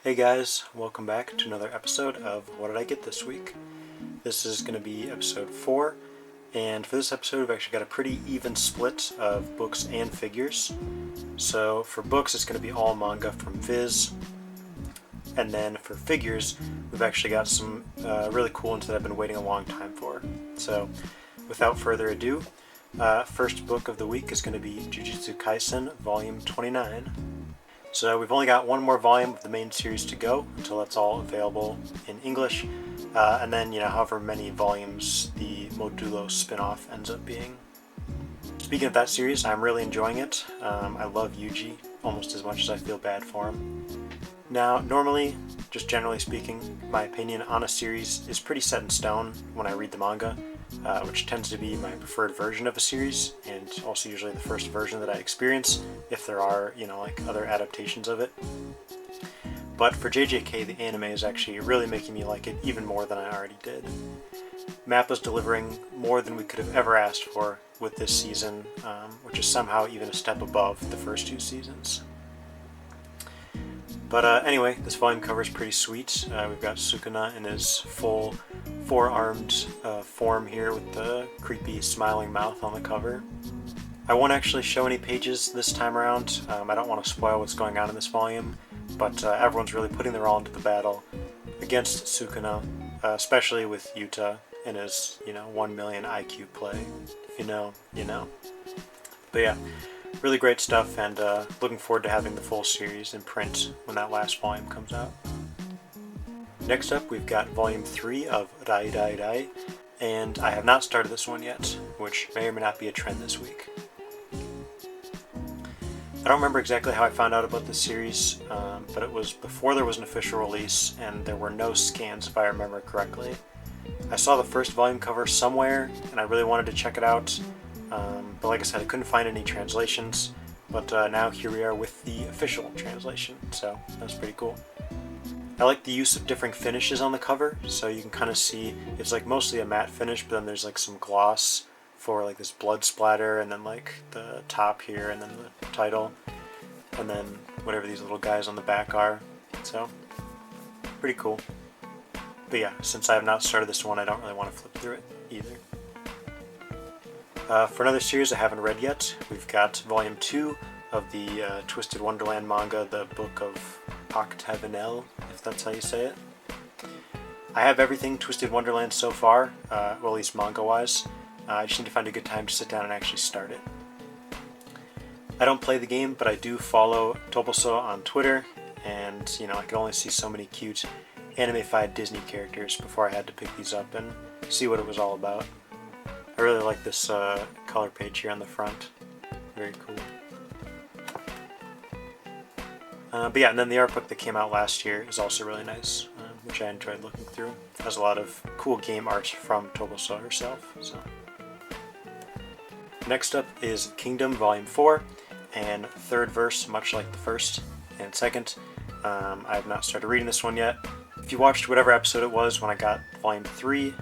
Hey guys, welcome back to another episode of What Did I Get This Week? This is going to be episode 4, and for this episode we've actually got a pretty even split of books and figures. So for books it's going to be all manga from Viz, and then for figures we've actually got some really cool ones that I've been waiting a long time for. So without further ado, first book of the week is going to be Jujutsu Kaisen Volume 29. So we've only got one more volume of the main series to go until that's all available in English, and then, however many volumes the Modulo spin-off ends up being. Speaking of that series, I'm really enjoying it. I love Yuji almost as much as I feel bad for him. Now, normally, just generally speaking, my opinion on a series is pretty set in stone when I read the manga, which tends to be my preferred version of a series, and also usually the first version that I experience, if there are, other adaptations of it. But for JJK, the anime is actually really making me like it even more than I already did. Mappa's delivering more than we could have ever asked for with this season, which is somehow even a step above the first two seasons. But anyway, this volume cover is pretty sweet. We've got Sukuna in his full four-armed form here with the creepy smiling mouth on the cover. I won't actually show any pages this time around. I don't want to spoil what's going on in this volume, but everyone's really putting their all into the battle against Sukuna, especially with Yuta and his, 1 million IQ play. If you know, you know. But yeah, really great stuff, and looking forward to having the full series in print when that last volume comes out. Next up, we've got Volume 3 of Rai Rai Rai, and I have not started this one yet, which may or may not be a trend this week. I don't remember exactly how I found out about this series, but it was before there was an official release, and there were no scans if I remember correctly. I saw the first volume cover somewhere, and I really wanted to check it out, but like I said, I couldn't find any translations, but now here we are with the official translation, so that's pretty cool. I like the use of different finishes on the cover, so you can kind of see it's like mostly a matte finish, but then there's like some gloss for like this blood splatter, and then like the top here, and then the title, and then whatever these little guys on the back are, so pretty cool. But yeah, since I have not started this one, I don't really want to flip through it either. For another series I haven't read yet, we've got Volume 2 of the Twisted Wonderland manga, the Book of Octavinelle, if that's how you say it. I have everything Twisted Wonderland so far, well, at least manga-wise. I just need to find a good time to sit down and actually start it. I don't play the game, but I do follow Toboso on Twitter, and I could only see so many cute anime-fied Disney characters before I had to pick these up and see what it was all about. I really like this color page here on the front. Very cool. But yeah, and then the art book that came out last year is also really nice, which I enjoyed looking through. It has a lot of cool game art from Toboso herself. So. Next up is Kingdom Volume 4, and third verse, much like the first and second. I have not started reading this one yet. If you watched whatever episode it was when I got Volume 3,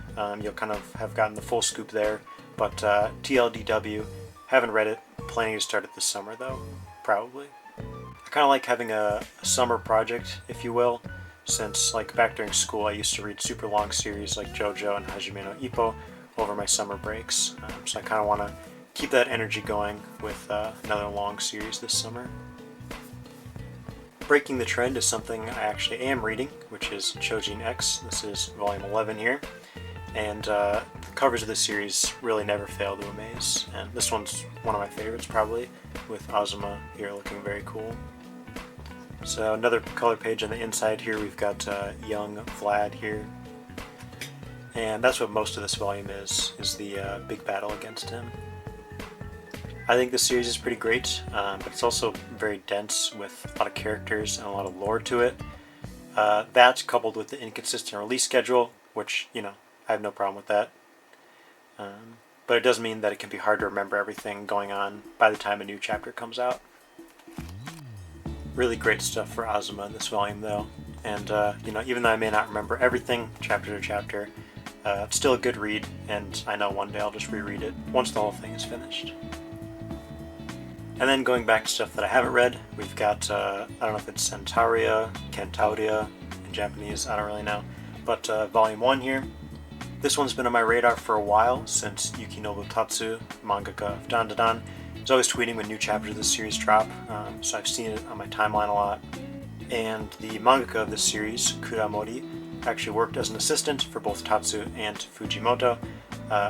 you'll kind of have gotten the full scoop there. But TLDW, haven't read it, planning to start it this summer though, probably. I kind of like having a summer project, if you will, since like back during school I used to read super long series like JoJo and Hajime no Ippo over my summer breaks. So I kind of want to keep that energy going with another long series this summer. Breaking the Trend is something I actually am reading, which is Chojin X. This is volume 11 here, and the covers of this series really never fail to amaze, and this one's one of my favorites probably, with Azuma here looking very cool. So another color page on the inside here, we've got young Vlad here, and that's what most of this volume is the big battle against him. I think this series is pretty great, but it's also very dense with a lot of characters and a lot of lore to it. That's coupled with the inconsistent release schedule, which, I have no problem with that. But it does mean that it can be hard to remember everything going on by the time a new chapter comes out. Really great stuff for Azuma in this volume though, and even though I may not remember everything chapter to chapter, it's still a good read, and I know one day I'll just reread it once the whole thing is finished. And then going back to stuff that I haven't read, we've got, I don't know if it's Cantauria in Japanese, I don't really know, but Volume 1 here. This one's been on my radar for a while, since Yukinobu Tatsu, mangaka of Dandadan, is always tweeting when new chapters of the series drop, so I've seen it on my timeline a lot. And the mangaka of this series, Kuramori, actually worked as an assistant for both Tatsu and Fujimoto,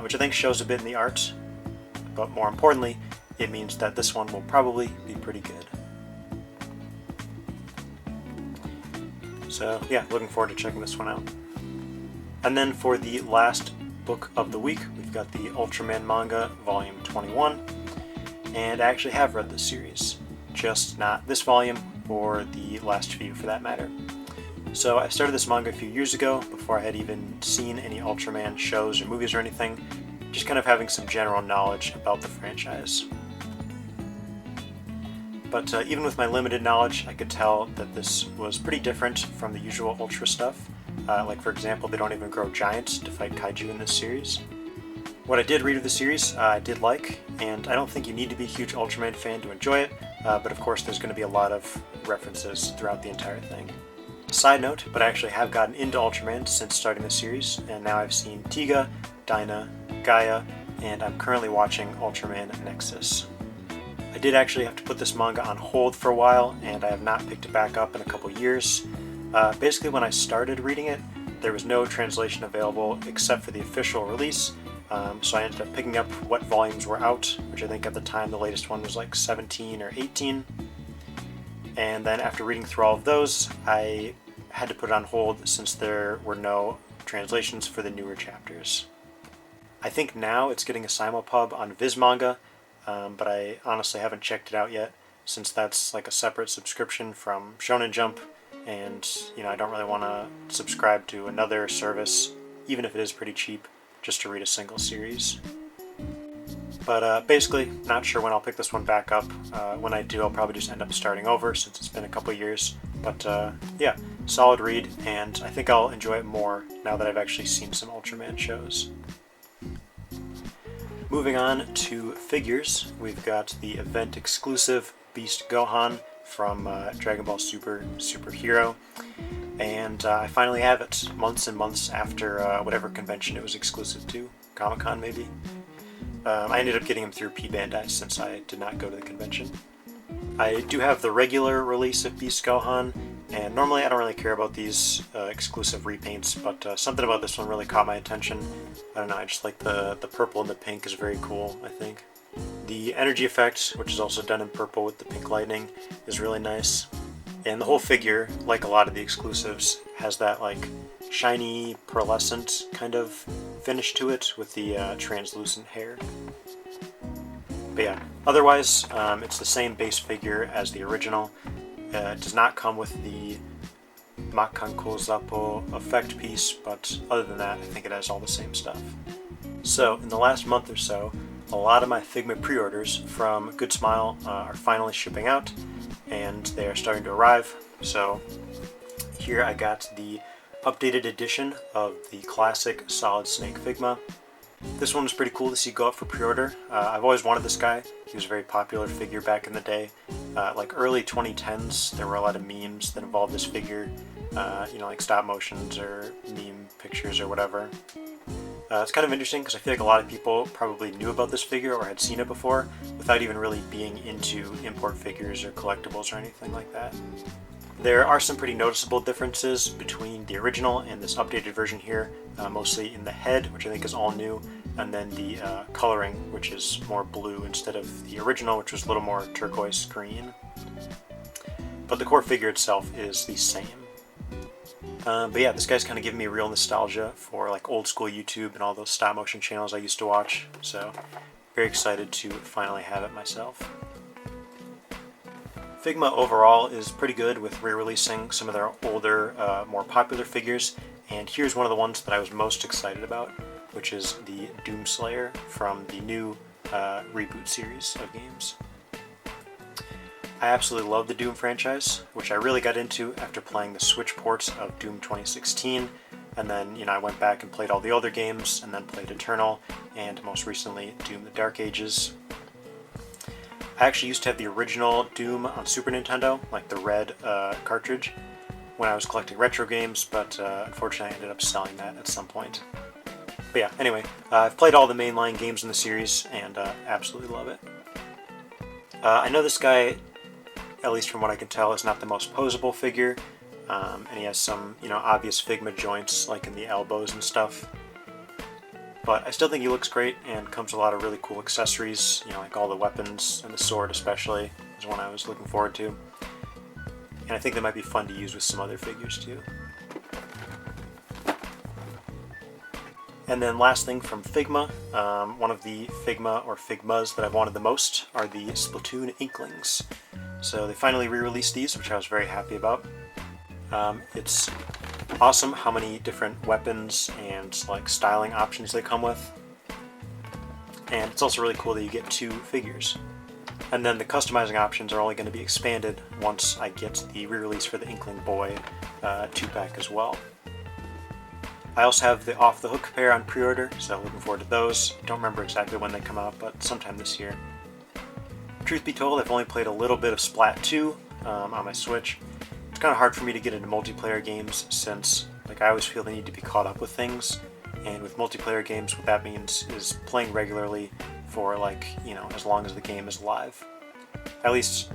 which I think shows a bit in the art, but more importantly, it means that this one will probably be pretty good. So yeah, looking forward to checking this one out. And then for the last book of the week, we've got the Ultraman manga, volume 21, and I actually have read this series, just not this volume or the last few for that matter. So I started this manga a few years ago, before I had even seen any Ultraman shows or movies or anything, just kind of having some general knowledge about the franchise. But even with my limited knowledge, I could tell that this was pretty different from the usual Ultra stuff. Like for example, they don't even grow giants to fight kaiju in this series. What I did read of the series, I did like, and I don't think you need to be a huge Ultraman fan to enjoy it, but of course there's going to be a lot of references throughout the entire thing. Side note, but I actually have gotten into Ultraman since starting the series, and now I've seen Tiga, Dyna, Gaia, and I'm currently watching Ultraman Nexus. I did actually have to put this manga on hold for a while, and I have not picked it back up in a couple years. Basically, when I started reading it, there was no translation available except for the official release, so I ended up picking up what volumes were out, which I think at the time the latest one was like 17 or 18. And then after reading through all of those, I had to put it on hold since there were no translations for the newer chapters. I think now it's getting a simulpub on Viz Manga, but I honestly haven't checked it out yet, since that's like a separate subscription from Shonen Jump, and I don't really want to subscribe to another service, even if it is pretty cheap, just to read a single series. But basically, not sure when I'll pick this one back up. When I do, I'll probably just end up starting over since it's been a couple years. But yeah, solid read, and I think I'll enjoy it more now that I've actually seen some Ultraman shows. Moving on to figures, we've got the event exclusive Beast Gohan from Dragon Ball Super Hero, and I finally have it months and months after whatever convention it was exclusive to, Comic-Con maybe. I ended up getting him through P-Bandai since I did not go to the convention. I do have the regular release of Beast Gohan, and normally I don't really care about these exclusive repaints, but something about this one really caught my attention. I don't know, I just like the purple and the pink is very cool, I think. The energy effect, which is also done in purple with the pink lightning, is really nice. And the whole figure, like a lot of the exclusives, has that like shiny, pearlescent kind of finish to it with the translucent hair. But yeah, otherwise, it's the same base figure as the original. It does not come with the Makanko Zappo effect piece, but other than that, I think it has all the same stuff. So, in the last month or so, a lot of my Figma pre-orders from Good Smile are finally shipping out, and they are starting to arrive. So, here I got the updated edition of the classic Solid Snake Figma. This one was pretty cool to see go up for pre-order. I've always wanted this guy. He was a very popular figure back in the day. Like early 2010s, there were a lot of memes that involved this figure, like stop motions or meme pictures or whatever. It's kind of interesting because I feel like a lot of people probably knew about this figure or had seen it before without even really being into import figures or collectibles or anything like that. There are some pretty noticeable differences between the original and this updated version here, mostly in the head, which I think is all new, and then the coloring, which is more blue instead of the original, which was a little more turquoise green. But the core figure itself is the same. But yeah, this guy's kind of giving me real nostalgia for like old school YouTube and all those stop motion channels I used to watch, so very excited to finally have it myself. Figma overall is pretty good with re-releasing some of their older, more popular figures, and here's one of the ones that I was most excited about, which is the Doomslayer from the new reboot series of games. I absolutely love the Doom franchise, which I really got into after playing the Switch ports of Doom 2016, and then I went back and played all the other games, and then played Eternal, and most recently Doom the Dark Ages. I actually used to have the original Doom on Super Nintendo, like the red cartridge, when I was collecting retro games, but unfortunately I ended up selling that at some point. But yeah, anyway, I've played all the mainline games in the series and absolutely love it. I know this guy, at least from what I can tell, is not the most posable figure, and he has some, obvious Figma joints, like in the elbows and stuff. But I still think he looks great and comes with a lot of really cool accessories, like all the weapons and the sword especially is one I was looking forward to. And I think they might be fun to use with some other figures too. And then last thing from Figma, one of the Figma or Figmas that I've wanted the most are the Splatoon Inklings. So they finally re-released these, which I was very happy about. It's awesome how many different weapons and like styling options they come with. And it's also really cool that you get 2 figures. And then the customizing options are only going to be expanded once I get the re-release for the Inkling Boy 2-pack as well. I also have the Off the Hook pair on pre-order, so looking forward to those. Don't remember exactly when they come out, but sometime this year. Truth be told, I've only played a little bit of Splat 2 on my Switch. It's kind of hard for me to get into multiplayer games since I always feel the need to be caught up with things. And with multiplayer games, what that means is playing regularly for as long as the game is live. At least,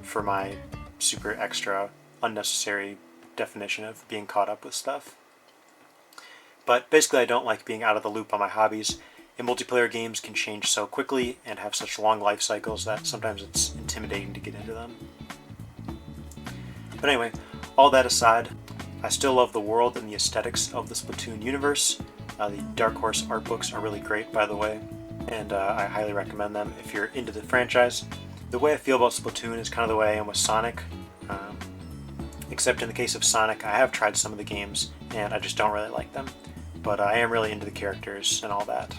for my super extra unnecessary definition of being caught up with stuff. But basically I don't like being out of the loop on my hobbies, and multiplayer games can change so quickly and have such long life cycles that sometimes it's intimidating to get into them. But anyway, all that aside, I still love the world and the aesthetics of the Splatoon universe. The Dark Horse art books are really great, by the way, and I highly recommend them if you're into the franchise. The way I feel about Splatoon is kind of the way I am with Sonic, except in the case of Sonic, I have tried some of the games and I just don't really like them. But I am really into the characters and all that.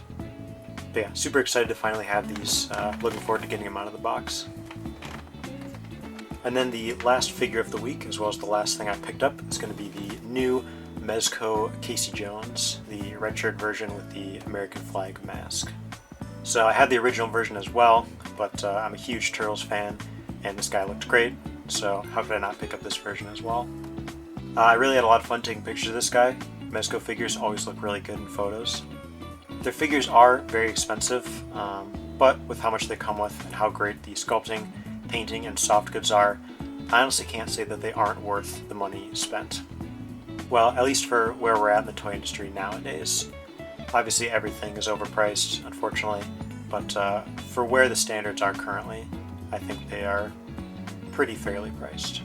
But yeah, super excited to finally have these. Looking forward to getting them out of the box. And then the last figure of the week, as well as the last thing I picked up, is going to be the new Mezco Casey Jones, the red shirt version with the American flag mask. So I had the original version as well, but I'm a huge Turtles fan, and this guy looked great, so how could I not pick up this version as well? I really had a lot of fun taking pictures of this guy. Mezco figures always look really good in photos. Their figures are very expensive, but with how much they come with and how great the sculpting, painting, and soft goods are, I honestly can't say that they aren't worth the money spent. Well, at least for where we're at in the toy industry nowadays. Obviously everything is overpriced, unfortunately, but for where the standards are currently, I think they are pretty fairly priced.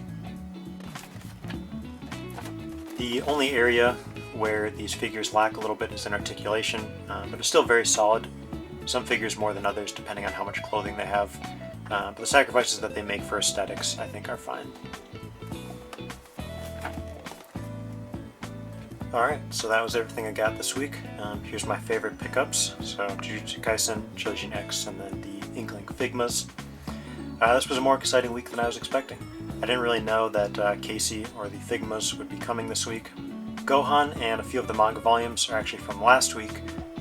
The only area where these figures lack a little bit is in articulation, but it's still very solid. Some figures more than others depending on how much clothing they have, but the sacrifices that they make for aesthetics I think are fine. Alright, so that was everything I got this week. Here's my favorite pickups, so Jujutsu Kaisen, Chojin X, and then the Inkling Figmas. This was a more exciting week than I was expecting. I didn't really know that Casey or the Figmas would be coming this week. Gohan and a few of the manga volumes are actually from last week,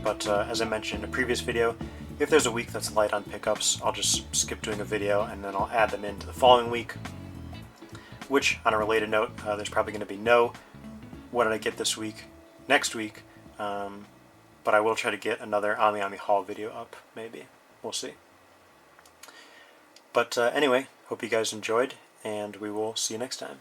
but as I mentioned in a previous video, if there's a week that's light on pickups, I'll just skip doing a video and then I'll add them into the following week. Which, on a related note, there's probably going to be no What Did I Get This Week next week, but I will try to get another Ami Ami haul video up, maybe. We'll see. But anyway, hope you guys enjoyed, and we will see you next time.